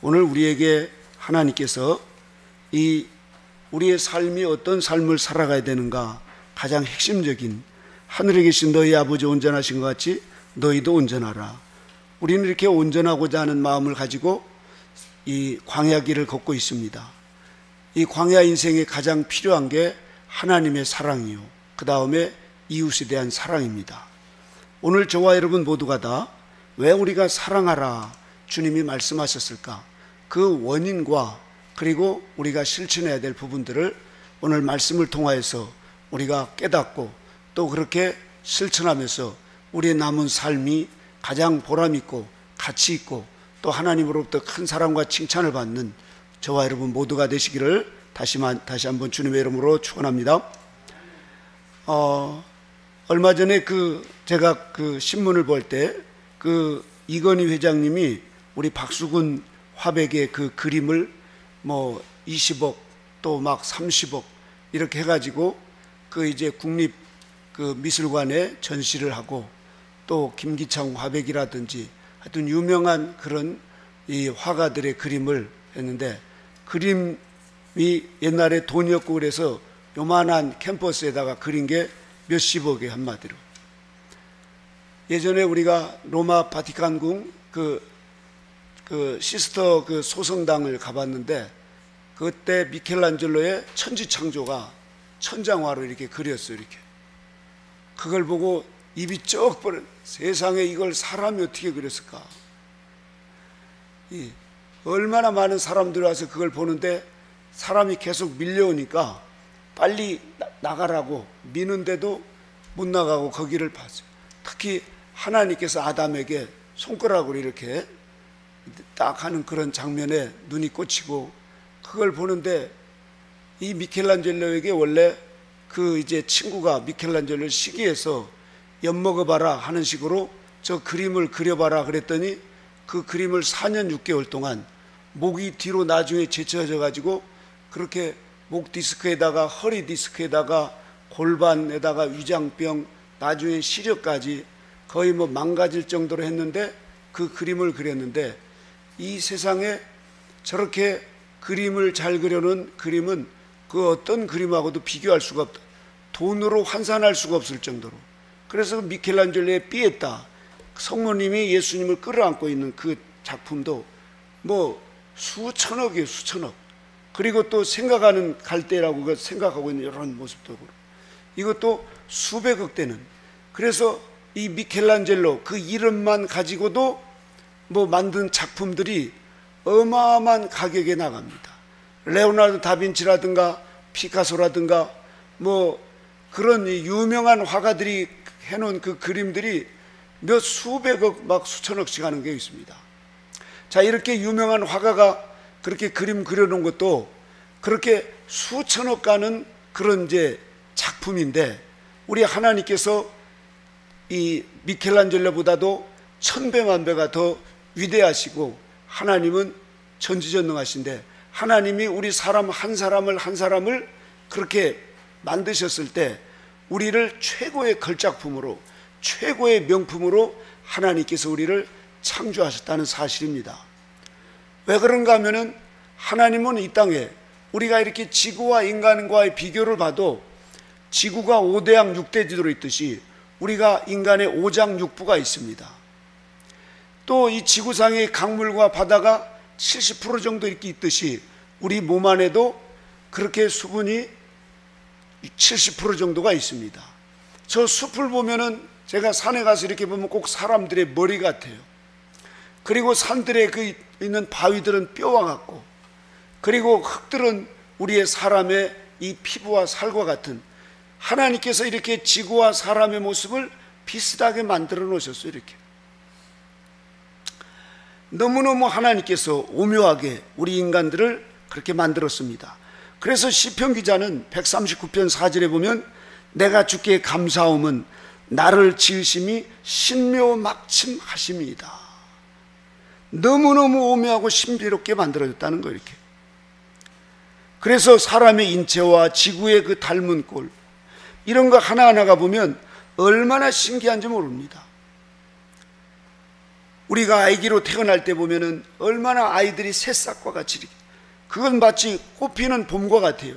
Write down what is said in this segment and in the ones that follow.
오늘 우리에게 하나님께서 우리의 삶이 어떤 삶을 살아가야 되는가 가장 핵심적인, 하늘에 계신 너희 아버지 온전하신 것 같이 너희도 온전하라. 우리는 이렇게 온전하고자 하는 마음을 가지고 이 광야 길을 걷고 있습니다. 이 광야 인생에 가장 필요한 게 하나님의 사랑이요, 그 다음에 이웃에 대한 사랑입니다. 오늘 저와 여러분 모두가 다 왜 우리가 사랑하라 주님이 말씀하셨을까, 그 원인과 그리고 우리가 실천해야 될 부분들을 오늘 말씀을 통하여서 우리가 깨닫고 또 그렇게 실천하면서 우리의 남은 삶이 가장 보람있고 가치있고 또 하나님으로부터 큰 사랑과 칭찬을 받는 저와 여러분 모두가 되시기를 다시 한번 주님의 이름으로 축원합니다. 얼마 전에 제가 신문을 볼 때 이건희 회장님이 우리 박수근 화백의 그림을 20억 또 막 30억 이렇게 해가지고 이제 국립 미술관에 전시를 하고, 또 김기창 화백이라든지 하여튼 유명한 그런 이 화가들의 그림을 했는데, 그림이 옛날에 돈이 없고 그래서 요만한 캠퍼스에다가 그린 게 몇십억에 한마디로. 예전에 우리가 로마 바티칸궁 시스터 소성당을 가봤는데, 그때 미켈란젤로의 천지창조가 천장화로 이렇게 그렸어요. 이렇게 그걸 보고 입이 쩍 벌어. 세상에 이걸 사람이 어떻게 그렸을까. 얼마나 많은 사람들이 와서 그걸 보는데 사람이 계속 밀려오니까 빨리 나가라고 미는데도 못 나가고 거기를 봤어요. 특히 하나님께서 아담에게 손가락으로 이렇게 딱 하는 그런 장면에 눈이 꽂히고, 그걸 보는데 이 미켈란젤로에게 원래 이제 친구가 미켈란젤로를 시기해서 엿먹어봐라 하는 식으로 저 그림을 그려봐라 그랬더니, 그 그림을 4년 6개월 동안 목이 뒤로 나중에 제쳐져 가지고 그렇게 목 디스크에다가 허리 디스크에다가 골반에다가 위장병, 나중에 시력까지 거의 망가질 정도로 했는데 그 그림을 그렸는데, 이 세상에 저렇게 그림을 잘 그려놓은 그림은 그 어떤 그림하고도 비교할 수가 없다. 돈으로 환산할 수가 없을 정도로. 그래서 미켈란젤로의 피에타, 성모님이 예수님을 끌어안고 있는 그 작품도 수천억이에요, 수천억. 그리고 또 생각하는 갈대라고 생각하고 있는 이런 모습도 그렇고, 이것도 수백억 되는. 그래서 이 미켈란젤로 그 이름만 가지고도 만든 작품들이 어마어마한 가격에 나갑니다. 레오나르도 다빈치라든가 피카소라든가 그런 유명한 화가들이 해놓은 그 그림들이 몇 수백억 막 수천억씩 하는 게 있습니다. 자, 이렇게 유명한 화가가 그렇게 그림 그려놓은 것도 그렇게 수천억 가는 그런 이제 작품인데, 우리 하나님께서 이 미켈란젤로보다도 1000배만배가 더 위대하시고, 하나님은 전지전능하신데, 하나님이 우리 사람 한 사람을 그렇게 만드셨을 때 우리를 최고의 걸작품으로, 최고의 명품으로 하나님께서 우리를 창조하셨다는 사실입니다. 왜 그런가 하면은, 하나님은 이 땅에 우리가 이렇게 지구와 인간과의 비교를 봐도 지구가 5대양 6대 지도로 있듯이 우리가 인간의 5장 6부가 있습니다. 또 이 지구상의 강물과 바다가 70% 정도 이렇게 있듯이 우리 몸 안에도 그렇게 수분이 70% 정도가 있습니다. 저 숲을 보면은, 제가 산에 가서 이렇게 보면 꼭 사람들의 머리 같아요. 그리고 산들에 있는 바위들은 뼈와 같고, 그리고 흙들은 우리의 사람의 이 피부와 살과 같은, 하나님께서 이렇게 지구와 사람의 모습을 비슷하게 만들어 놓으셨어요. 이렇게 너무너무 하나님께서 오묘하게 우리 인간들을 그렇게 만들었습니다. 그래서 시편 기자는 139편 4절에 보면, 내가 주께 감사함은 나를 지으심이 신묘막침하심이다. 너무너무 오묘하고 신비롭게 만들어졌다는 거예요. 이렇게. 그래서 사람의 인체와 지구의 그 닮은 꼴, 이런 거 하나하나가 보면 얼마나 신기한지 모릅니다. 우리가 아기로 태어날 때 보면은 얼마나 아이들이 새싹과 같이 이렇게, 그건 마치 꽃피는 봄과 같아요.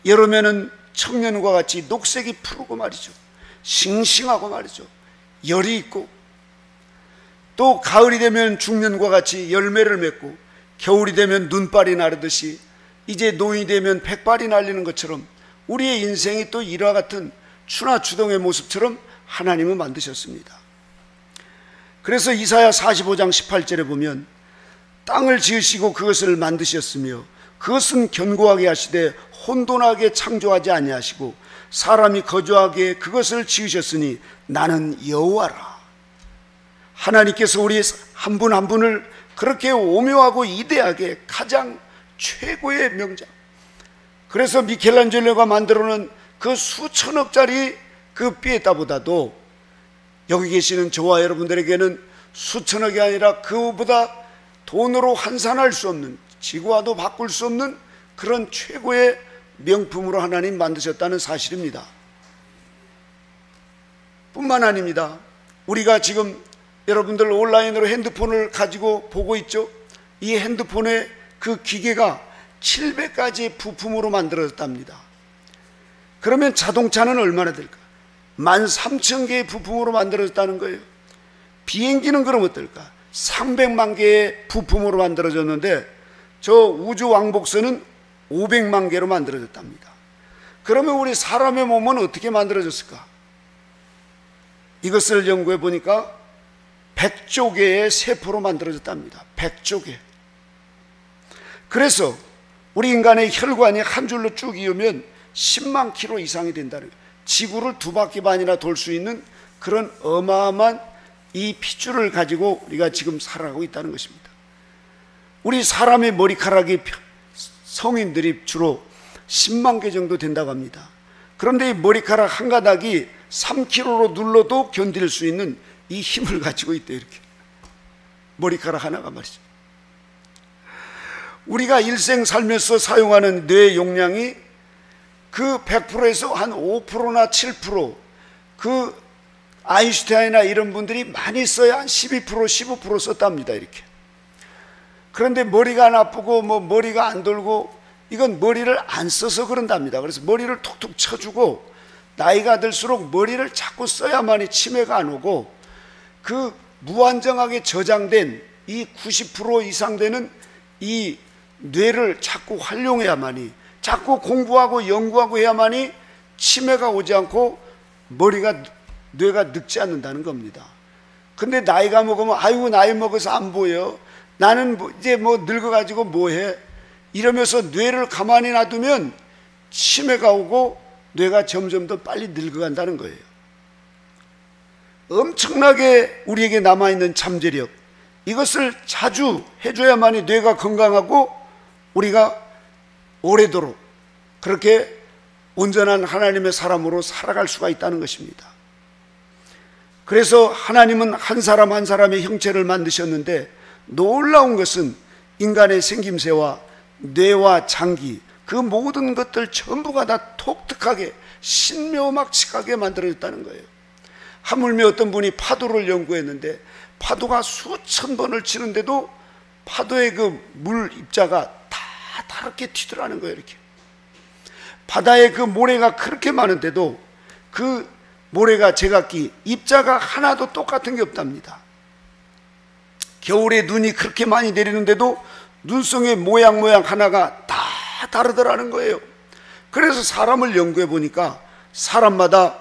여름에는 청년과 같이 녹색이 푸르고 말이죠. 싱싱하고 말이죠. 열이 있고, 또 가을이 되면 중년과 같이 열매를 맺고, 겨울이 되면 눈발이 나르듯이 이제 노인이 되면 백발이 날리는 것처럼 우리의 인생이 또 이와 같은 추나추동의 모습처럼 하나님은 만드셨습니다. 그래서 이사야 45장 18절에 보면 땅을 지으시고 그것을 만드셨으며 그것은 견고하게 하시되 혼돈하게 창조하지 아니하시고 사람이 거주하게 그것을 지으셨으니 나는 여호와라. 하나님께서 우리 한 분 한 분을 그렇게 오묘하고 이대하게 가장 최고의 명작, 그래서 미켈란젤로가 만들어놓은 그 수천억짜리 그 피에타보다도 여기 계시는 저와 여러분들에게는 수천억이 아니라 그보다 돈으로 환산할 수 없는, 지구와도 바꿀 수 없는 그런 최고의 명품으로 하나님 만드셨다는 사실입니다. 뿐만 아닙니다. 우리가 지금 여러분들 온라인으로 핸드폰을 가지고 보고 있죠. 이 핸드폰의 그 기계가 700가지 부품으로 만들어졌답니다. 그러면 자동차는 얼마나 될까? 13,000개의 부품으로 만들어졌다는 거예요. 비행기는 그럼 어떨까? 300만 개의 부품으로 만들어졌는데 저 우주 왕복선은 500만 개로 만들어졌답니다. 그러면 우리 사람의 몸은 어떻게 만들어졌을까? 이것을 연구해 보니까 100조 개의 세포로 만들어졌답니다. 100조 개. 그래서 우리 인간의 혈관이 한 줄로 쭉 이으면 10만 킬로 이상이 된다는 거예요. 지구를 2바퀴 반이나 돌 수 있는 그런 어마어마한 이 핏줄을 가지고 우리가 지금 살아가고 있다는 것입니다. 우리 사람의 머리카락이 성인들이 주로 10만 개 정도 된다고 합니다. 그런데 이 머리카락 한 가닥이 3kg로 눌러도 견딜 수 있는 이 힘을 가지고 있대요. 이렇게 머리카락 하나가 말이죠. 우리가 일생 살면서 사용하는 뇌 용량이 그 100%에서 한 5%나 7%, 그 아인슈타인이나 이런 분들이 많이 써야 한 12%, 15% 썼답니다. 이렇게. 그런데 머리가 안 아프고 뭐 머리가 안 돌고 이건 머리를 안 써서 그런답니다. 그래서 머리를 톡톡 쳐주고 나이가 들수록 머리를 자꾸 써야만이 치매가 안 오고, 그 무한정하게 저장된 이 90% 이상 되는 이 뇌를 자꾸 활용해야만이, 자꾸 공부하고 연구하고 해야만이 치매가 오지 않고 뇌가 늙지 않는다는 겁니다. 근데 나이가 먹으면 아이고 나이 먹어서 안 보여, 나는 이제 뭐 늙어가지고 뭐해, 이러면서 뇌를 가만히 놔두면 치매가 오고 뇌가 점점 더 빨리 늙어간다는 거예요. 엄청나게 우리에게 남아있는 잠재력, 이것을 자주 해줘야만이 뇌가 건강하고 우리가 오래도록 그렇게 온전한 하나님의 사람으로 살아갈 수가 있다는 것입니다. 그래서 하나님은 한 사람 한 사람의 형체를 만드셨는데 놀라운 것은 인간의 생김새와 뇌와 장기, 그 모든 것들 전부가 다 독특하게 신묘막측하게 만들어졌다는 거예요. 하물며 어떤 분이 파도를 연구했는데 파도가 수천 번을 치는데도 파도의 그 물 입자가 다 다르게 튀더라는 거예요. 이렇게 바다에 그 모래가 그렇게 많은데도 그 모래가 제각기 입자가 하나도 똑같은 게 없답니다. 겨울에 눈이 그렇게 많이 내리는데도 눈송이 모양 하나가 다 다르더라는 거예요. 그래서 사람을 연구해 보니까 사람마다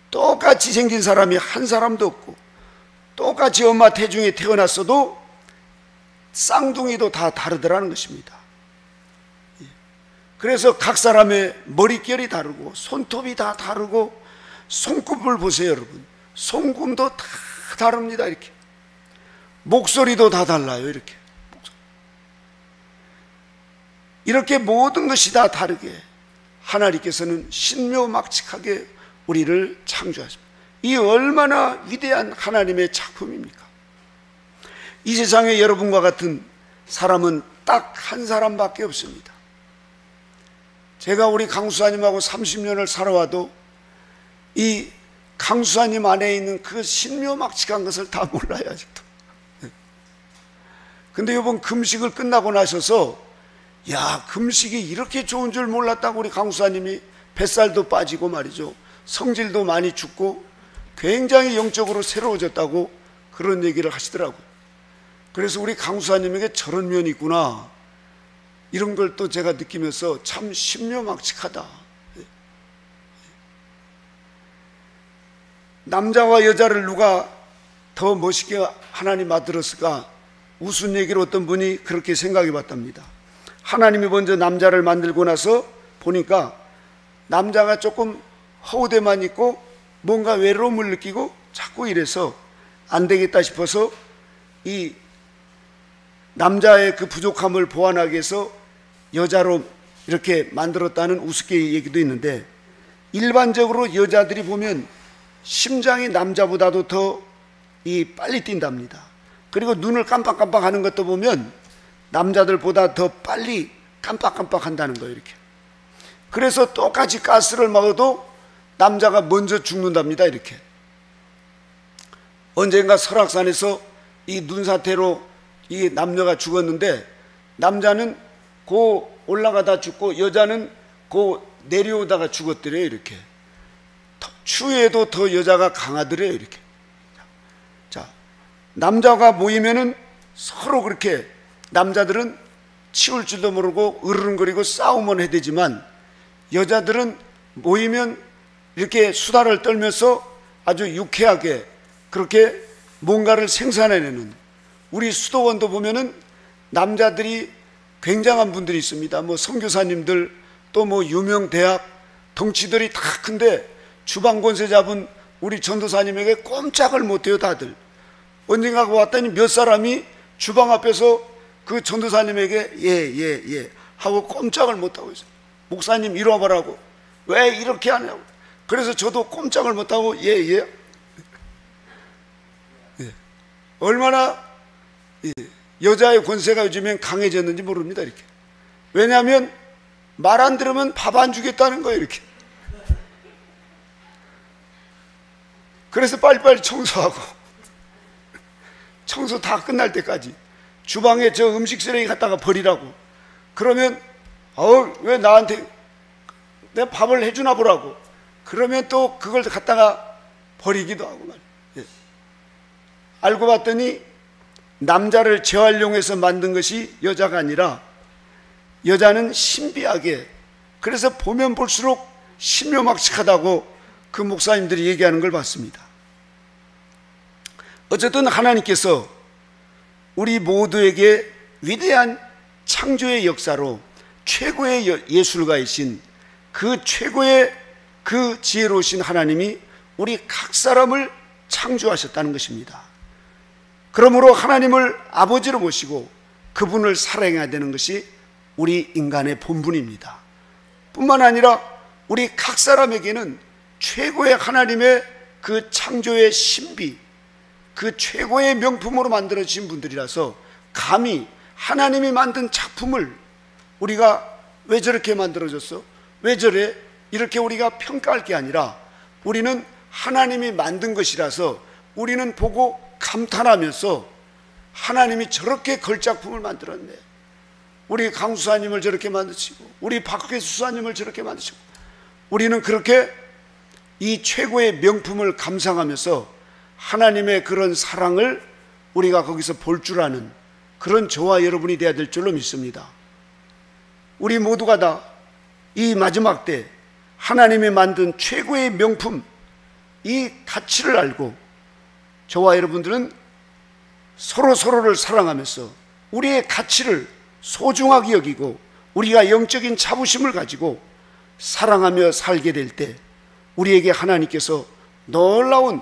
똑같이 생긴 사람이 한 사람도 없고, 똑같이 엄마 태중에 태어났어도 쌍둥이도 다 다르더라는 것입니다. 그래서 각 사람의 머릿결이 다르고 손톱이 다 다르고, 손톱을 보세요 여러분. 손금도 다 다릅니다. 이렇게 목소리도 다 달라요. 이렇게 모든 것이 다 다르게 하나님께서는 신묘막측하게 우리를 창조하십니다. 이 얼마나 위대한 하나님의 작품입니까? 이 세상에 여러분과 같은 사람은 딱 한 사람밖에 없습니다. 제가 우리 강수사님하고 30년을 살아와도 이 강수사님 안에 있는 그 신묘막측한 것을 다 몰라요. 아직도. 근데 이번 금식을 끝나고 나셔서 야, 금식이 이렇게 좋은 줄 몰랐다고 우리 강수사님이 뱃살도 빠지고 말이죠, 성질도 많이 죽고 굉장히 영적으로 새로워졌다고 그런 얘기를 하시더라고요. 그래서 우리 강수사님에게 저런 면이 있구나, 이런 걸 또 제가 느끼면서 참 신묘막측하다. 남자와 여자를 누가 더 멋있게 하나님 만들었을까? 우스운 얘기로 어떤 분이 그렇게 생각해 봤답니다. 하나님이 먼저 남자를 만들고 나서 보니까 남자가 조금 허우대만 있고 뭔가 외로움을 느끼고 자꾸 이래서 안 되겠다 싶어서 이 남자의 그 부족함을 보완하기 위해서 여자로 이렇게 만들었다는 우습게 얘기도 있는데, 일반적으로 여자들이 보면 심장이 남자보다도 더 빨리 뛴답니다. 그리고 눈을 깜빡깜빡 하는 것도 보면 남자들보다 더 빨리 깜빡깜빡 한다는 거예요, 이렇게. 그래서 똑같이 가스를 먹어도 남자가 먼저 죽는답니다, 이렇게. 언젠가 설악산에서 이 눈사태로 이 남녀가 죽었는데, 남자는 고 올라가다 죽고 여자는 고 내려오다가 죽었더래요, 이렇게. 추위에도 더 여자가 강하더래요, 이렇게. 자, 남자가 모이면은 서로 그렇게, 남자들은 치울 줄도 모르고 으르렁거리고 싸우면 해대지만 여자들은 모이면 이렇게 수다를 떨면서 아주 유쾌하게 그렇게 뭔가를 생산해내는, 우리 수도원도 보면은 남자들이 굉장한 분들이 있습니다. 뭐 선교사님들, 또 뭐 유명 대학 덩치들이 다 큰데 주방 권세 잡은 우리 전도사님에게 꼼짝을 못해요, 다들. 언젠가 왔더니 몇 사람이 주방 앞에서 그 전도사님에게 예 하고 꼼짝을 못하고 있어요. 목사님 이리 와보라고. 왜 이렇게 하냐고. 그래서 저도 꼼짝을 못하고 예. 얼마나 여자의 권세가 요즘엔 강해졌는지 모릅니다, 이렇게. 왜냐하면 말 안 들으면 밥 안 주겠다는 거예요, 이렇게. 그래서 빨리빨리 청소하고 청소 다 끝날 때까지 주방에 저 음식 쓰레기 갖다가 버리라고. 그러면 왜 나한테 내가 밥을 해주나 보라고. 그러면 또 그걸 갖다가 버리기도 하고 말이에요. 예. 알고 봤더니 남자를 재활용해서 만든 것이 여자가 아니라 여자는 신비하게, 그래서 보면 볼수록 신묘막측하다고 그 목사님들이 얘기하는 걸 봤습니다. 어쨌든 하나님께서 우리 모두에게 위대한 창조의 역사로 최고의 예술가이신 그 최고의 그 지혜로우신 하나님이 우리 각 사람을 창조하셨다는 것입니다. 그러므로 하나님을 아버지로 모시고 그분을 사랑해야 되는 것이 우리 인간의 본분입니다. 뿐만 아니라 우리 각 사람에게는 최고의 하나님의 그 창조의 신비, 그 최고의 명품으로 만들어진 분들이라서 감히 하나님이 만든 작품을 우리가 왜 저렇게 만들어졌어? 왜 저래? 이렇게 우리가 평가할 게 아니라 우리는 하나님이 만든 것이라서 우리는 보고 감탄하면서 하나님이 저렇게 걸작품을 만들었네. 우리 강수사님을 저렇게 만드시고 우리 박회 수사님을 저렇게 만드시고, 우리는 그렇게 이 최고의 명품을 감상하면서 하나님의 그런 사랑을 우리가 거기서 볼 줄 아는 그런 저와 여러분이 되어야 될 줄로 믿습니다. 우리 모두가 다 이 마지막 때 하나님이 만든 최고의 명품, 이 가치를 알고 저와 여러분들은 서로를 사랑하면서 우리의 가치를 소중하게 여기고 우리가 영적인 자부심을 가지고 사랑하며 살게 될 때 우리에게 하나님께서 놀라운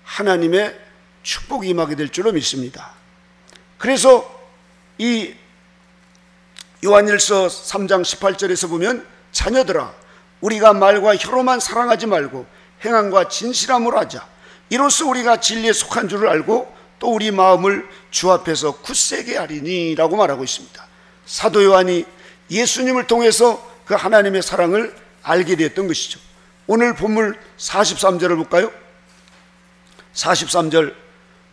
하나님의 축복이 임하게 될 줄로 믿습니다. 그래서 이 요한일서 3장 18절에서 보면, 자녀들아 우리가 말과 혀로만 사랑하지 말고 행함과 진실함으로 하자. 이로써 우리가 진리에 속한 줄을 알고 또 우리 마음을 주 앞에서 굳세게 하리니 라고 말하고 있습니다. 사도 요한이 예수님을 통해서 그 하나님의 사랑을 알게 되었던 것이죠. 오늘 본문 43절을 볼까요? 43절,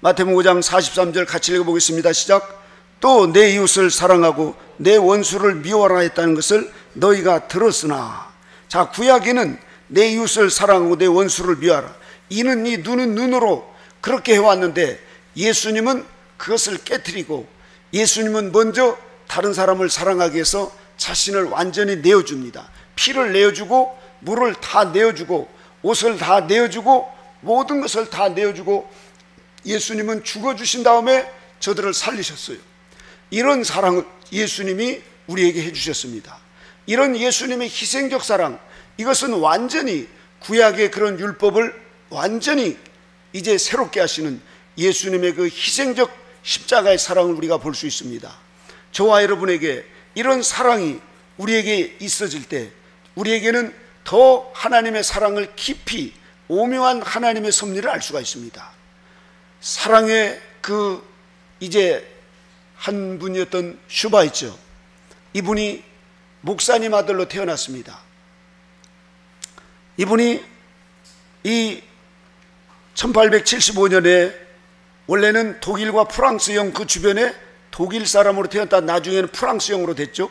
마태복음 5장 43절 같이 읽어보겠습니다. 시작. 또 내 이웃을 사랑하고 내 원수를 미워하라 했다는 것을 너희가 들었으나. 자, 구약에는 내 이웃을 사랑하고 내 원수를 미워하라, 이는 이 눈은 눈으로 그렇게 해왔는데, 예수님은 그것을 깨트리고 예수님은 먼저 다른 사람을 사랑하기 위해서 자신을 완전히 내어줍니다. 피를 내어주고 물을 다 내어주고 옷을 다 내어주고 모든 것을 다 내어주고 예수님은 죽어주신 다음에 저들을 살리셨어요. 이런 사랑을 예수님이 우리에게 해주셨습니다. 이런 예수님의 희생적 사랑, 이것은 완전히 구약의 그런 율법을 완전히 이제 새롭게 하시는 예수님의 그 희생적 십자가의 사랑을 우리가 볼 수 있습니다. 저와 여러분에게 이런 사랑이 우리에게 있어질 때 우리에게는 더 하나님의 사랑을 깊이, 오묘한 하나님의 섭리를 알 수가 있습니다. 사랑의 그 이제 한 분이었던 슈바이처, 이분이 목사님 아들로 태어났습니다. 이분이 이 1875년에 원래는 독일과 프랑스형 그 주변에 독일 사람으로 태어났다 나중에는 프랑스형으로 됐죠.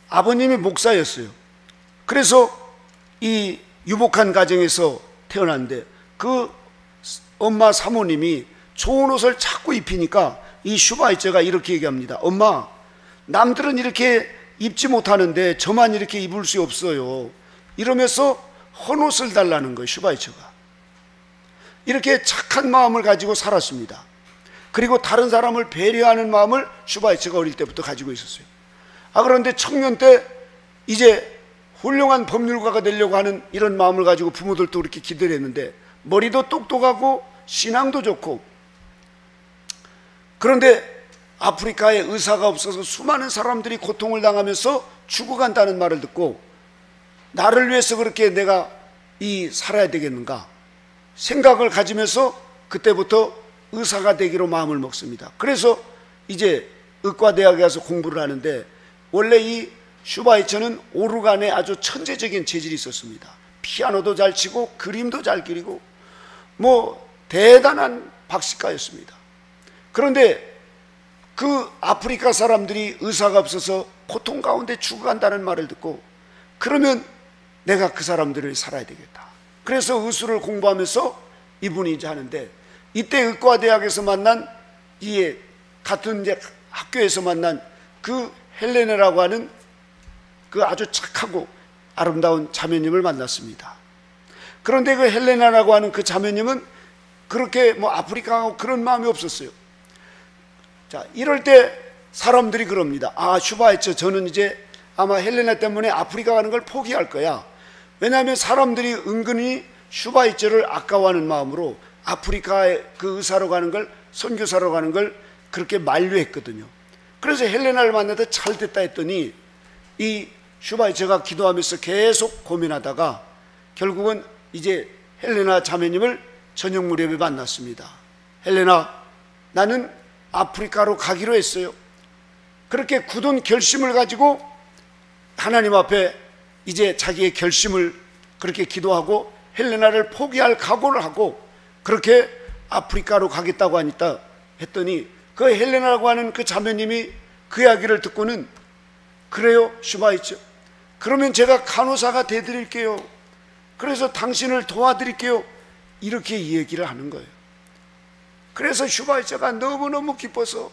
아버님이 목사였어요. 그래서 이 유복한 가정에서 태어났는데 그 엄마 사모님이 좋은 옷을 자꾸 입히니까 이 슈바이처가 이렇게 얘기합니다. 엄마, 남들은 이렇게 입지 못하는데 저만 이렇게 입을 수 없어요. 이러면서 헌옷을 달라는 거예요. 슈바이처가 이렇게 착한 마음을 가지고 살았습니다. 그리고 다른 사람을 배려하는 마음을 슈바이처가 어릴 때부터 가지고 있었어요. 그런데 청년 때 이제 훌륭한 법률가가 되려고 하는 이런 마음을 가지고 부모들도 그렇게 기대를 했는데, 머리도 똑똑하고 신앙도 좋고, 그런데 아프리카에 의사가 없어서 수많은 사람들이 고통을 당하면서 죽어간다는 말을 듣고, 나를 위해서 그렇게 내가 살아야 되겠는가 생각을 가지면서 그때부터 의사가 되기로 마음을 먹습니다. 그래서 이제 의과대학에 가서 공부를 하는데, 원래 이 슈바이처는 오르간에 아주 천재적인 재질이 있었습니다. 피아노도 잘 치고 그림도 잘 그리고 뭐 대단한 박식가였습니다. 그런데 그 아프리카 사람들이 의사가 없어서 고통 가운데 죽어간다는 말을 듣고, 그러면 내가 그 사람들을 살아야 되겠다. 그래서 의술을 공부하면서 이분이 이제 하는데, 이때 의과대학에서 만난 같은 이제 학교에서 만난 그 헬레네라고 하는 그 아주 착하고 아름다운 자매님을 만났습니다. 그런데 그 헬레나라고 하는 그 자매님은 그렇게 뭐 아프리카하고 그런 마음이 없었어요. 자, 이럴 때 사람들이 그럽니다. 슈바이처, 저는 이제 아마 헬레나 때문에 아프리카 가는 걸 포기할 거야. 왜냐하면 사람들이 은근히 슈바이처를 아까워하는 마음으로 아프리카에 그 의사로 가는 걸, 선교사로 가는 걸 그렇게 만류했거든요. 그래서 헬레나를 만나서 잘 됐다 했더니 이 슈바이처가 기도하면서 계속 고민하다가 결국은 이제 헬레나 자매님을 저녁 무렵에 만났습니다. 헬레나, 나는 아프리카로 가기로 했어요. 그렇게 굳은 결심을 가지고 하나님 앞에 이제 자기의 결심을 그렇게 기도하고 헬레나를 포기할 각오를 하고 그렇게 아프리카로 가겠다고 하니까 했더니 그 헬레나라고 하는 그 자매님이 그 이야기를 듣고는, 그래요 슈바이처, 그러면 제가 간호사가 되드릴게요. 그래서 당신을 도와드릴게요. 이렇게 이 얘기를 하는 거예요. 그래서 슈바이처가 너무너무 기뻐서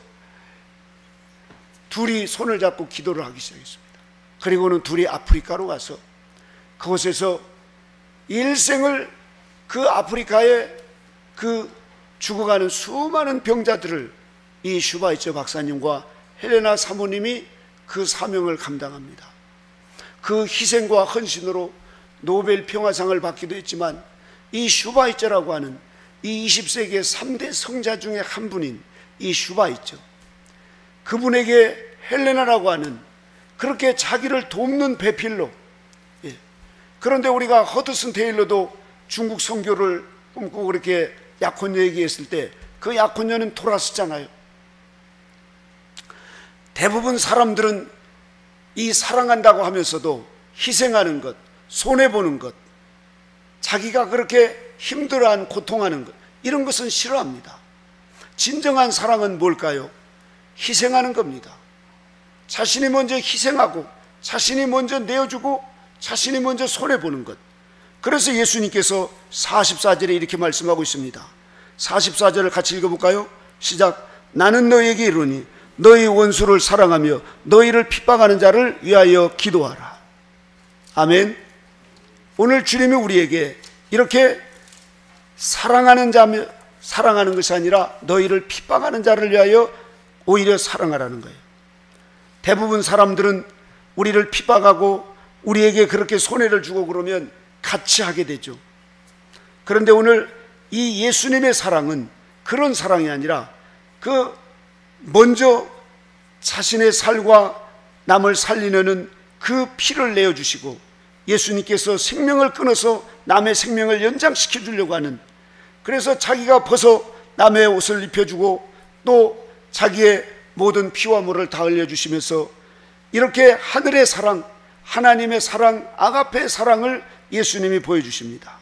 둘이 손을 잡고 기도를 하기 시작했습니다. 그리고는 둘이 아프리카로 가서 그곳에서 일생을 그 아프리카에 그 죽어가는 수많은 병자들을 이 슈바이처 박사님과 헬레나 사모님이 그 사명을 감당합니다. 그 희생과 헌신으로 노벨 평화상을 받기도 했지만, 이 슈바이처라고 하는 이 20세기의 3대 성자 중에 한 분인 이 슈바이처, 그분에게 헬레나라고 하는 그렇게 자기를 돕는 배필로, 그런데 우리가 허드슨 테일러도 중국 선교를 꿈꾸고 그렇게 약혼녀 얘기했을 때 그 약혼녀는 돌았었잖아요. 대부분 사람들은 이 사랑한다고 하면서도 희생하는 것, 손해보는 것, 자기가 그렇게 힘들어한 고통하는 것, 이런 것은 싫어합니다. 진정한 사랑은 뭘까요? 희생하는 겁니다. 자신이 먼저 희생하고 자신이 먼저 내어주고 자신이 먼저 손해보는 것. 그래서 예수님께서 44절에 이렇게 말씀하고 있습니다. 44절을 같이 읽어볼까요? 시작. 나는 너희에게 이르노니 너희 원수를 사랑하며 너희를 핍박하는 자를 위하여 기도하라. 아멘. 오늘 주님이 우리에게 이렇게 사랑하는 것이 아니라 너희를 핍박하는 자를 위하여 오히려 사랑하라는 거예요. 대부분 사람들은 우리를 핍박하고 우리에게 그렇게 손해를 주고 그러면 같이 하게 되죠. 그런데 오늘 이 예수님의 사랑은 그런 사랑이 아니라 먼저 자신의 살과 남을 살리려는 그 피를 내어주시고 예수님께서 생명을 끊어서 남의 생명을 연장시켜 주려고 하는, 그래서 자기가 벗어 남의 옷을 입혀주고 또 자기의 모든 피와 물을 다 흘려주시면서 이렇게 하늘의 사랑, 하나님의 사랑, 아가페의 사랑을 예수님이 보여주십니다.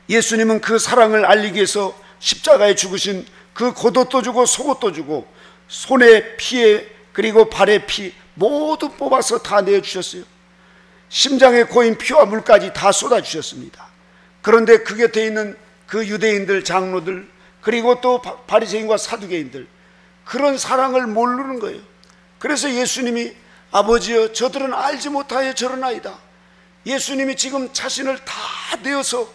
예수님은 그 사랑을 알리기 위해서 십자가에 죽으신 그 겉옷도 주고 속옷도 주고 손에 피에 그리고 발에 피 모두 뽑아서 다 내어주셨어요. 심장에 고인 피와 물까지 다 쏟아주셨습니다. 그런데 그 곁에 있는 그 유대인들, 장로들, 그리고 또 바리새인과 사두개인들, 그런 사랑을 모르는 거예요. 그래서 예수님이 아버지여 저들은 알지 못하여 저러나이다. 예수님이 지금 자신을 다 내어서,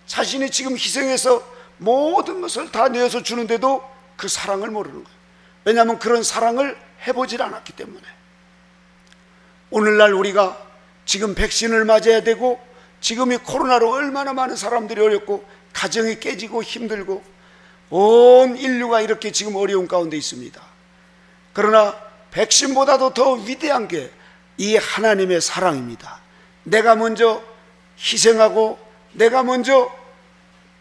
자신이 지금 희생해서 모든 것을 다 내어서 주는데도 그 사랑을 모르는 거예요. 왜냐하면 그런 사랑을 해보질 않았기 때문에. 오늘날 우리가 지금 백신을 맞아야 되고 지금 이 코로나로 얼마나 많은 사람들이 어렵고 가정이 깨지고 힘들고 온 인류가 이렇게 지금 어려운 가운데 있습니다. 그러나 백신보다도 더 위대한 게 이 하나님의 사랑입니다. 내가 먼저 희생하고 내가 먼저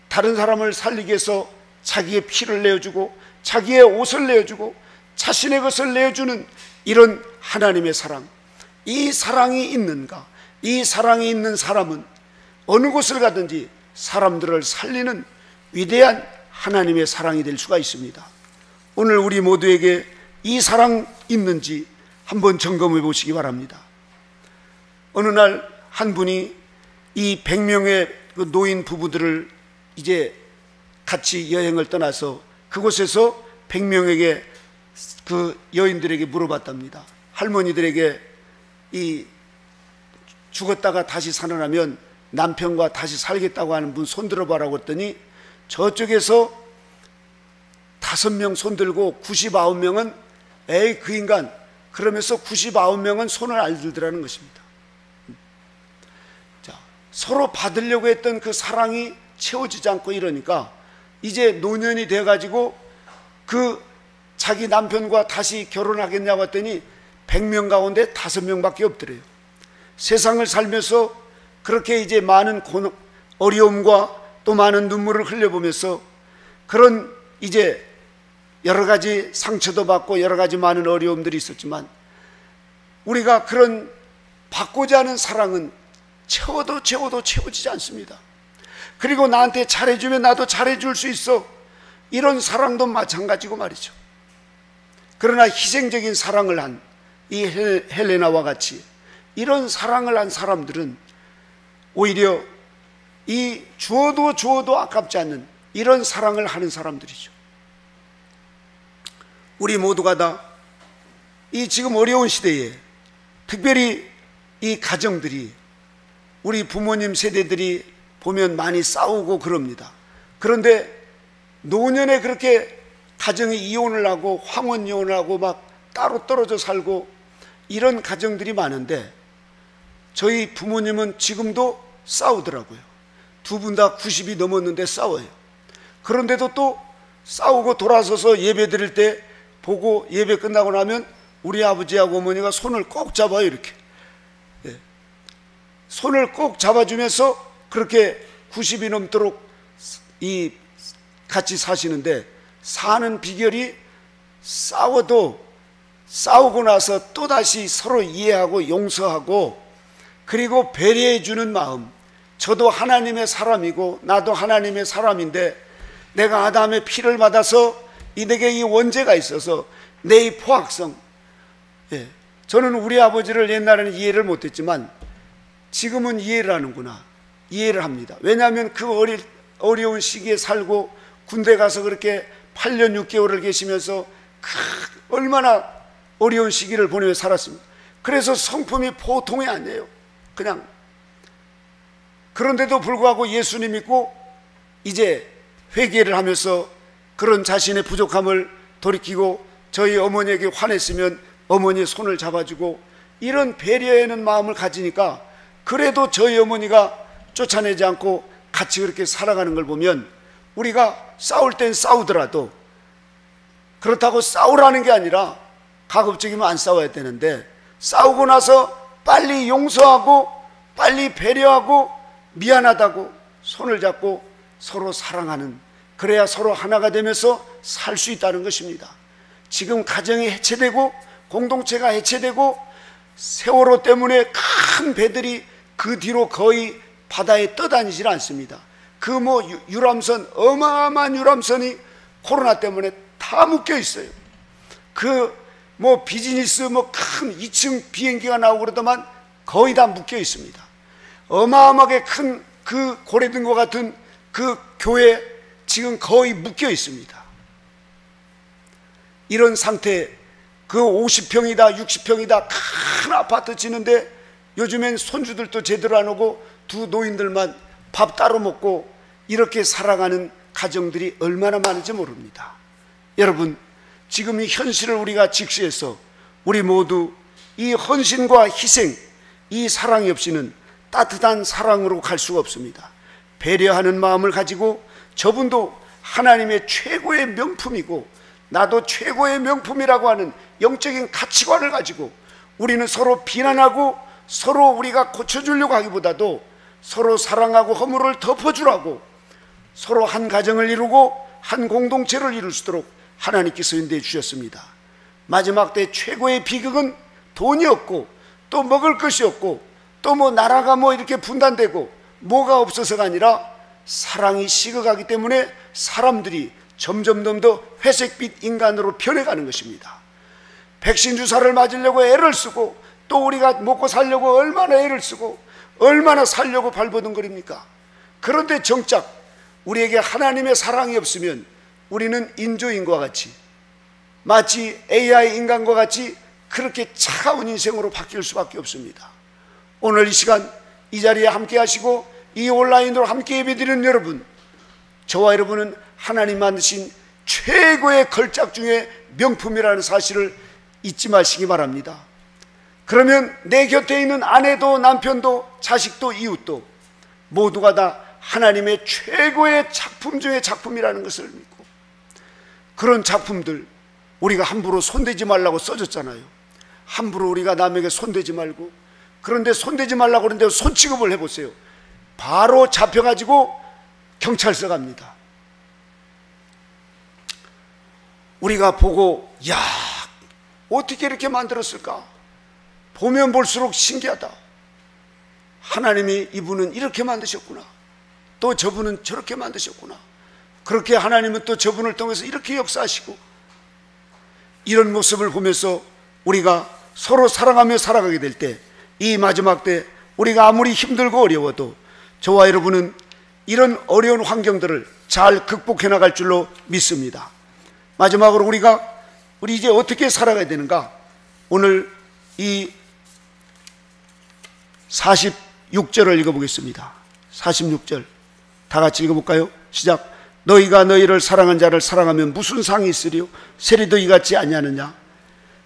다른 사람을 살리기 위해서 자기의 피를 내어주고 자기의 옷을 내어주고 자신의 것을 내어주는 이런 하나님의 사랑, 이 사랑이 있는가? 이 사랑이 있는 사람은 어느 곳을 가든지 사람들을 살리는 위대한 하나님의 사랑이 될 수가 있습니다. 오늘 우리 모두에게 이 사랑 있는지 한번 점검해 보시기 바랍니다. 어느 날 한 분이 이 100명의 그 노인 부부들을 이제 같이 여행을 떠나서 그곳에서 100명에게 그 여인들에게 물어봤답니다. 할머니들에게 이 죽었다가 다시 살아나면 남편과 다시 살겠다고 하는 분 손 들어봐라고 했더니 저쪽에서 5명 손 들고 99명은 에이 그 인간, 그러면서 99명은 손을 안 들더라는 것입니다. 자, 서로 받으려고 했던 그 사랑이 채워지지 않고 이러니까 이제 노년이 돼가지고 그 자기 남편과 다시 결혼하겠냐고 했더니 100명 가운데 5명밖에 없더래요. 세상을 살면서 그렇게 이제 많은 어려움과 또 많은 눈물을 흘려보면서 그런 이제 여러 가지 상처도 받고 여러 가지 많은 어려움들이 있었지만 우리가 그런 받고자 하는 사랑은 채워도 채워지지 않습니다. 그리고 나한테 잘해주면 나도 잘해줄 수 있어, 이런 사랑도 마찬가지고 말이죠. 그러나 희생적인 사랑을 한 이 헬레나와 같이 이런 사랑을 한 사람들은 오히려 이 주어도 아깝지 않는 이런 사랑을 하는 사람들이죠. 우리 모두가 다 이 지금 어려운 시대에 특별히 이 가정들이, 우리 부모님 세대들이 보면 많이 싸우고 그럽니다. 그런데 노년에 그렇게 가정이 이혼을 하고 황혼 이혼을 하고 막 따로 떨어져 살고 이런 가정들이 많은데 저희 부모님은 지금도 싸우더라고요. 두 분 다 90이 넘었는데 싸워요. 그런데도 또 싸우고 돌아서서 예배 드릴 때 보고 예배 끝나고 나면 우리 아버지하고 어머니가 손을 꼭 잡아요. 이렇게 손을 꼭 잡아주면서 그렇게 90이 넘도록 같이 사시는데, 사는 비결이 싸우고 나서 또다시 서로 이해하고 용서하고 그리고 배려해 주는 마음. 저도 하나님의 사람이고 나도 하나님의 사람인데 내가 아담의 피를 받아서 내게 이 원죄가 있어서 내 이 포악성, 저는 우리 아버지를 옛날에는 이해를 못했지만 지금은 이해를 하는구나, 이해를 합니다. 왜냐하면 그 어려운 시기에 살고 군대 가서 그렇게 8년 6개월을 계시면서 얼마나 어려운 시기를 보내며 살았습니다. 그래서 성품이 보통이 아니에요. 그냥. 그런데도 불구하고 예수님 믿고 이제 회개를 하면서 그런 자신의 부족함을 돌이키고 저희 어머니에게 화냈으면 어머니의 손을 잡아주고 이런 배려하는 마음을 가지니까 그래도 저희 어머니가 쫓아내지 않고 같이 그렇게 살아가는 걸 보면 우리가 싸울 땐 싸우더라도 그렇다고 싸우라는 게 아니라 가급적이면 안 싸워야 되는데 싸우고 나서 빨리 용서하고 빨리 배려하고 미안하다고 손을 잡고 서로 사랑하는, 그래야 서로 하나가 되면서 살 수 있다는 것입니다. 지금 가정이 해체되고 공동체가 해체되고 세월호 때문에 큰 배들이 그 뒤로 거의 바다에 떠다니질 않습니다. 그 유람선, 어마어마한 유람선이 코로나 때문에 다 묶여 있어요. 비즈니스 큰 2층 비행기가 나오고 그러더만 거의 다 묶여 있습니다. 어마어마하게 큰 그 고래등과 같은 그 교회 지금 거의 묶여 있습니다. 이런 상태, 그 50평이다 60평이다 큰 아파트 지는데 요즘엔 손주들도 제대로 안 오고 두 노인들만 밥 따로 먹고 이렇게 살아가는 가정들이 얼마나 많은지 모릅니다. 여러분, 지금 이 현실을 우리가 직시해서 우리 모두 이 헌신과 희생, 이 사랑이 없이는 따뜻한 사랑으로 갈 수가 없습니다. 배려하는 마음을 가지고 저분도 하나님의 최고의 명품이고 나도 최고의 명품이라고 하는 영적인 가치관을 가지고 우리는 서로 비난하고 서로 우리가 고쳐주려고 하기보다도 서로 사랑하고 허물을 덮어주라고 서로 한 가정을 이루고 한 공동체를 이룰 수 있도록 하나님께서 인도해 주셨습니다. 마지막 때 최고의 비극은 돈이 없고 또 먹을 것이 없고 또 나라가 이렇게 분단되고 뭐가 없어서가 아니라 사랑이 식어가기 때문에 사람들이 점점 더 회색빛 인간으로 변해가는 것입니다. 백신 주사를 맞으려고 애를 쓰고 또 우리가 먹고 살려고 얼마나 애를 쓰고 얼마나 살려고 발버둥거립니까? 그런데 정작 우리에게 하나님의 사랑이 없으면 우리는 인조인과 같이 마치 AI 인간과 같이 그렇게 차가운 인생으로 바뀔 수밖에 없습니다. 오늘 이 시간 이 자리에 함께 하시고 이 온라인으로 함께 예배드리는 여러분, 저와 여러분은 하나님 만드신 최고의 걸작 중에 명품이라는 사실을 잊지 마시기 바랍니다. 그러면 내 곁에 있는 아내도 남편도 자식도 이웃도 모두가 다 하나님의 최고의 작품 중에 작품이라는 것을 믿고, 그런 작품들 우리가 함부로 손대지 말라고 써졌잖아요. 함부로 우리가 남에게 손대지 말고, 그런데 손대지 말라고 그러는데 손취급을 해보세요. 바로 잡혀가지고 경찰서 갑니다. 우리가 보고 야, 어떻게 이렇게 만들었을까? 보면 볼수록 신기하다. 하나님이 이분은 이렇게 만드셨구나, 또 저분은 저렇게 만드셨구나. 그렇게 하나님은 또 저분을 통해서 이렇게 역사하시고, 이런 모습을 보면서 우리가 서로 사랑하며 살아가게 될 때, 이 마지막 때 우리가 아무리 힘들고 어려워도 저와 여러분은 이런 어려운 환경들을 잘 극복해 나갈 줄로 믿습니다. 마지막으로 우리 이제 어떻게 살아가야 되는가? 오늘 이 46절을 읽어보겠습니다. 46절 다 같이 읽어볼까요? 시작. 너희가 너희를 사랑한 자를 사랑하면 무슨 상이 있으리요? 세리도 이같지 아니하느냐?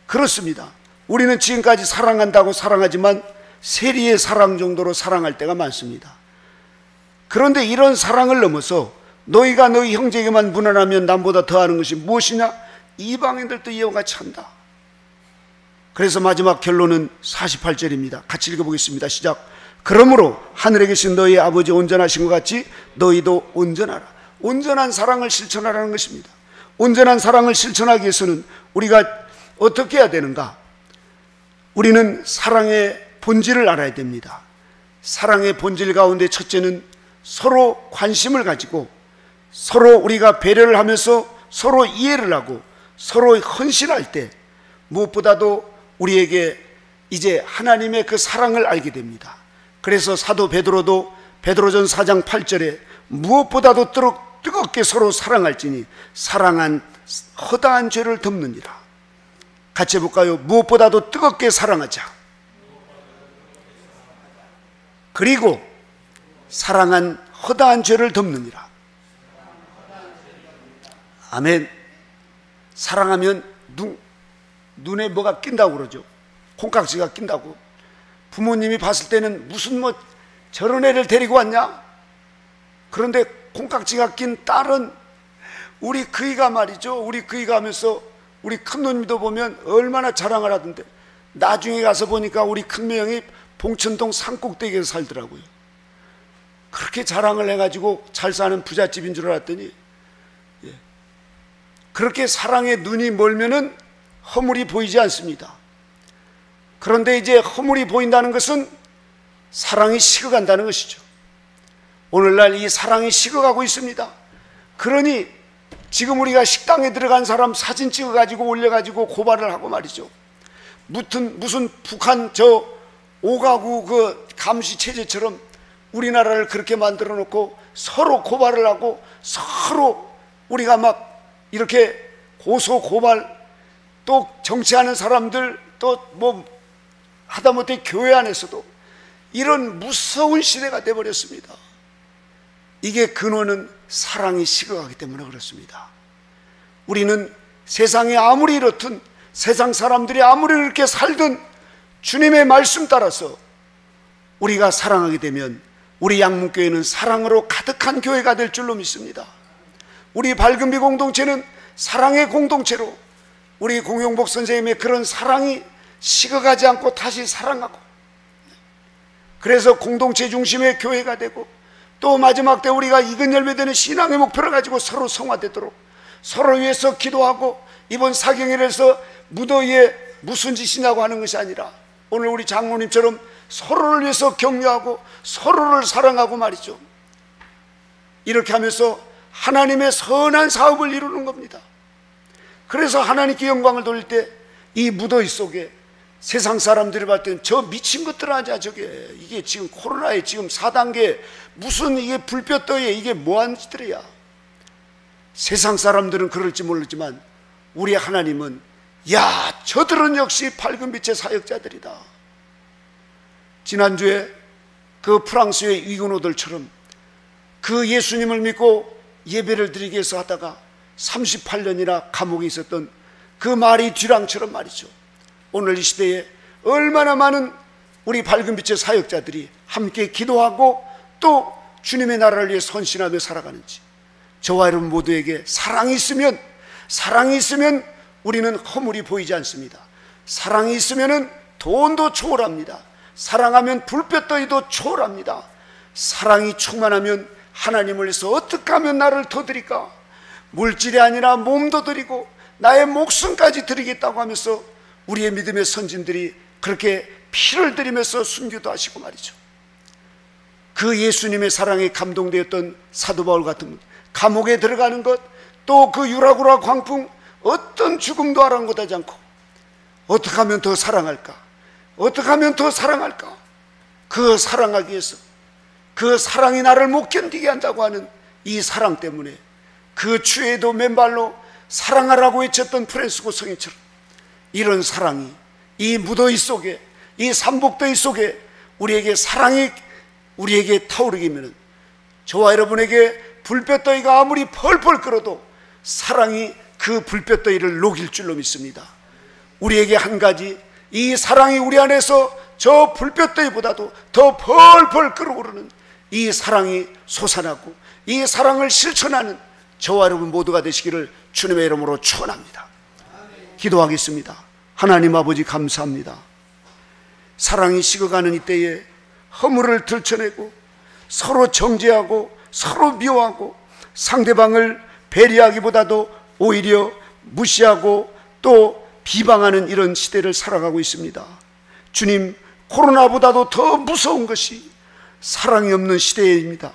그렇습니다. 우리는 지금까지 사랑한다고 사랑하지만 세리의 사랑 정도로 사랑할 때가 많습니다. 그런데 이런 사랑을 넘어서 너희가 너희 형제에게만 무난하면 남보다 더하는 것이 무엇이냐? 이방인들도 이와 같이 한다. 그래서 마지막 결론은 48절입니다. 같이 읽어보겠습니다. 시작. 그러므로 하늘에 계신 너희 아버지 온전하신 것 같이 너희도 온전하라. 온전한 사랑을 실천하라는 것입니다. 온전한 사랑을 실천하기 위해서는 우리가 어떻게 해야 되는가? 우리는 사랑의 본질을 알아야 됩니다. 사랑의 본질 가운데 첫째는 서로 관심을 가지고 서로 우리가 배려를 하면서 서로 이해를 하고 서로 헌신할 때 무엇보다도 우리에게 이제 하나님의 그 사랑을 알게 됩니다. 그래서 사도 베드로도 베드로전 4장 8절에 무엇보다도 뜨겁게 서로 사랑할지니 사랑한 허다한 죄를 덮느니라. 같이 해볼까요? 무엇보다도 뜨겁게 사랑하자. 그리고 사랑한 허다한 죄를 덮느니라. 아멘. 사랑하면 눈에 뭐가 낀다고 그러죠. 콩깍지가 낀다고. 부모님이 봤을 때는 무슨 뭐 저런 애를 데리고 왔냐? 그런데 콩깍지가 낀 딸은 우리 그이가 말이죠. 우리 그이가 하면서 우리 큰누님도 보면 얼마나 자랑을 하던데 나중에 가서 보니까 우리 큰매형이 봉천동 산꼭대기에서 살더라고요. 그렇게 자랑을 해가지고 잘 사는 부잣집인 줄 알았더니 그렇게 사랑의 눈이 멀면은 허물이 보이지 않습니다. 그런데 이제 허물이 보인다는 것은 사랑이 식어간다는 것이죠. 오늘날 이 사랑이 식어가고 있습니다. 그러니 지금 우리가 식당에 들어간 사람 사진 찍어가지고 올려가지고 고발을 하고 말이죠. 무슨 북한 저 5가구 그 감시 체제처럼 우리나라를 그렇게 만들어 놓고 서로 고발을 하고 서로 우리가 막 이렇게 고소 고발, 또 정치하는 사람들, 또 뭐 하다못해 교회 안에서도 이런 무서운 시대가 되어버렸습니다. 이게 근원은 사랑이 식어가기 때문에 그렇습니다. 우리는 세상이 아무리 이렇든, 세상 사람들이 아무리 그렇게 살든 주님의 말씀 따라서 우리가 사랑하게 되면 우리 양문교회는 사랑으로 가득한 교회가 될 줄로 믿습니다. 우리 밝은비 공동체는 사랑의 공동체로 우리 공용복 선생님의 그런 사랑이 식어가지 않고 다시 사랑하고, 그래서 공동체 중심의 교회가 되고, 또 마지막 때 우리가 익은 열매 되는 신앙의 목표를 가지고 서로 성화되도록 서로 위해서 기도하고, 이번 사경일에서 무더위에 무슨 짓이냐고 하는 것이 아니라 오늘 우리 장로님처럼 서로를 위해서 격려하고 서로를 사랑하고 말이죠. 이렇게 하면서 하나님의 선한 사업을 이루는 겁니다. 그래서 하나님께 영광을 돌릴 때 이 무더위 속에 세상 사람들이 봤을 때는 저 미친 것들 하자, 저게 이게 지금 코로나에 지금 4단계 무슨 이게 불볕더위에 이게 뭐하는 짓들이야. 세상 사람들은 그럴지 모르지만 우리 하나님은 야, 저들은 역시 밝은 빛의 사역자들이다. 지난주에 그 프랑스의 위근호들처럼 그 예수님을 믿고 예배를 드리기 위해서 하다가 38년이나 감옥에 있었던 그 마리 듀랑처럼 말이죠. 오늘 이 시대에 얼마나 많은 우리 밝은 빛의 사역자들이 함께 기도하고 또 주님의 나라를 위해 헌신하며 살아가는지, 저와 여러분 모두에게 사랑이 있으면 우리는 허물이 보이지 않습니다. 사랑이 있으면 돈도 초월합니다. 사랑하면 불볕더위도 초월합니다. 사랑이 충만하면 하나님을 위해서 어떻게 하면 나를 더 드릴까? 물질이 아니라 몸도 드리고 나의 목숨까지 드리겠다고 하면서 우리의 믿음의 선진들이 그렇게 피를 들이면서 순교도 하시고 말이죠. 그 예수님의 사랑에 감동되었던 사도 바울 같은 분, 감옥에 들어가는 것, 또 그 유라굴라 광풍, 어떤 죽음도 아랑곳하지 않고 어떻게 하면 더 사랑할까? 어떻게 하면 더 사랑할까? 그 사랑하기 위해서, 그 사랑이 나를 못 견디게 한다고 하는 이 사랑 때문에 그 추에도 맨발로 사랑하라고 외쳤던 프란시스코 성인처럼 이런 사랑이 이 무더위 속에, 이 삼복더위 속에 우리에게 사랑이 우리에게 타오르기면, 저와 여러분에게 불볕더위가 아무리 펄펄 끓어도 사랑이 그 불볕더위를 녹일 줄로 믿습니다. 우리에게 한 가지, 이 사랑이 우리 안에서 저 불볕더위보다도 더 펄펄 끓어오르는 이 사랑이 솟아나고 이 사랑을 실천하는 저와 여러분 모두가 되시기를 주님의 이름으로 축원합니다. 기도하겠습니다. 하나님 아버지 감사합니다. 사랑이 식어가는 이때에 허물을 들춰내고 서로 정죄하고 서로 미워하고 상대방을 배려하기보다도 오히려 무시하고 또 비방하는 이런 시대를 살아가고 있습니다. 주님, 코로나보다도 더 무서운 것이 사랑이 없는 시대입니다.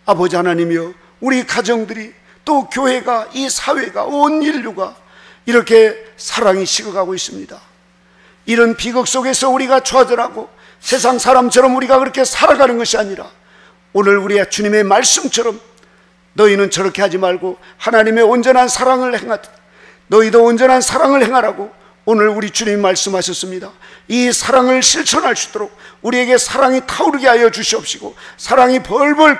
아버지 하나님이여, 우리 가정들이 또 교회가, 이 사회가, 온 인류가 이렇게 사랑이 식어가고 있습니다. 이런 비극 속에서 우리가 좌절하고 세상 사람처럼 우리가 그렇게 살아가는 것이 아니라 오늘 우리의 주님의 말씀처럼 너희는 저렇게 하지 말고 하나님의 온전한 사랑을 행하듯 너희도 온전한 사랑을 행하라고 오늘 우리 주님이 말씀하셨습니다. 이 사랑을 실천할 수 있도록 우리에게 사랑이 타오르게 하여 주시옵시고 사랑이 벌벌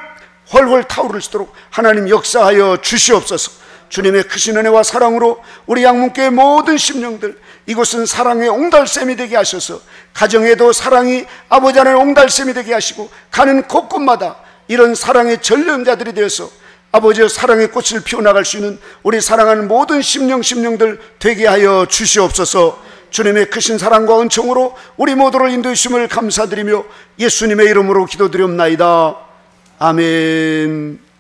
훨훨 타오를 수 있도록 하나님 역사하여 주시옵소서. 주님의 크신 은혜와 사랑으로 우리 양문교의 모든 심령들, 이곳은 사랑의 옹달샘이 되게 하셔서 가정에도 사랑이 아버지 하나님 옹달샘이 되게 하시고 가는 곳곳마다 이런 사랑의 전령자들이 되어서 아버지의 사랑의 꽃을 피워나갈 수 있는 우리 사랑하는 모든 심령들 되게 하여 주시옵소서. 주님의 크신 사랑과 은총으로 우리 모두를 인도해 주심을 감사드리며 예수님의 이름으로 기도드리옵나이다. 아멘.